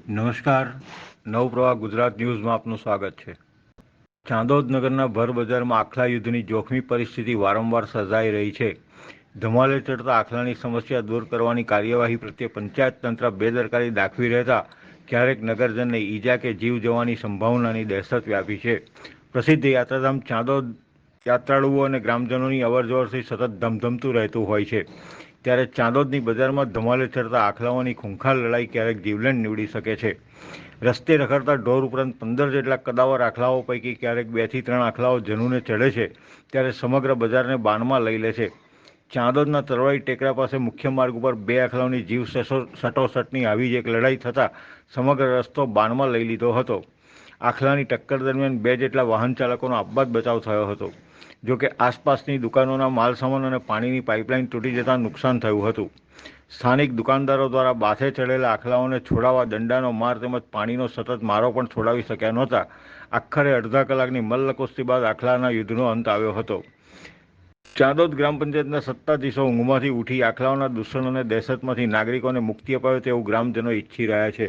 નમસ્કાર, નવપ્રવાહ ગુજરાત ન્યૂઝમાં આપનું સ્વાગત છે. ચાંદોદ નગરના ભર બજારમાં આખલા યુદ્ધની જોખમી પરિસ્થિતિ વારંવાર સર્જાઈ રહી છે. ધમાલે ચડતા આખલાની સમસ્યા દૂર કરવાની કાર્યવાહી પ્રત્યે પંચાયત તંત્ર બેદરકારી દાખવી રહેતા ક્યારેક નગરજનને ઈજા કે જીવ જવાની સંભાવનાની દહેશત વ્યાપી છે. પ્રસિદ્ધ યાત્રાધામ ચાંદોદ યાત્રાળુઓ અને ગ્રામજનોની અવરજવરથી સતત ધમધમતું રહેતું હોય છે. ત્યારે ચાંદોદની બજારમાં ધમાલે ચડતા આખલાઓની ખૂંખાર લડાઈ ક્યારેક જીવલેણ નીવડી શકે છે. રસ્તે રખડતા ઢોર ઉપરાંત 15 જેટલા કદાવર આખલાઓ પૈકી ક્યારેક 2 થી 3 આખલાઓ જનુને ચડે છે, ત્યારે સમગ્ર બજારને બાનમાં લઈ લે છે. ચાંદોદના તરવાઈ ટેકરા પાસે મુખ્ય માર્ગ ઉપર 2 આખલાઓની જીવ સટોસટની આવી જ એક લડાઈ થતાં સમગ્ર રસ્તો બાનમાં લઈ લીધો હતો. આખલાની ટક્કર દરમિયાન 2 જેટલા વાહન ચાલકોનો આપઘાત બચાવ થયો હતો. જોકે આસપાસની દુકાનોના માલસામાન અને પાણીની પાઇપલાઇન તૂટી જતાં નુકસાન થયું હતું. સ્થાનિક દુકાનદારો દ્વારા બાથે ચડેલા આખલાઓને છોડાવવા દંડાનો માર તેમજ પાણીનો સતત મારો પણ છોડાવી શક્યા નહોતા. આખરે અડધા કલાકની મલ્લકુસ્તી બાદ આખલાના યુદ્ધનો અંત આવ્યો હતો. ચાંદોદ ગ્રામ પંચાયતના સત્તાધીશો ઊંઘમાંથી ઉઠી આખલાઓના દૂષણ અને દહેશતમાંથી નાગરિકોને મુક્તિ અપાવે તેવું ગ્રામજનો ઈચ્છી રહ્યા છે.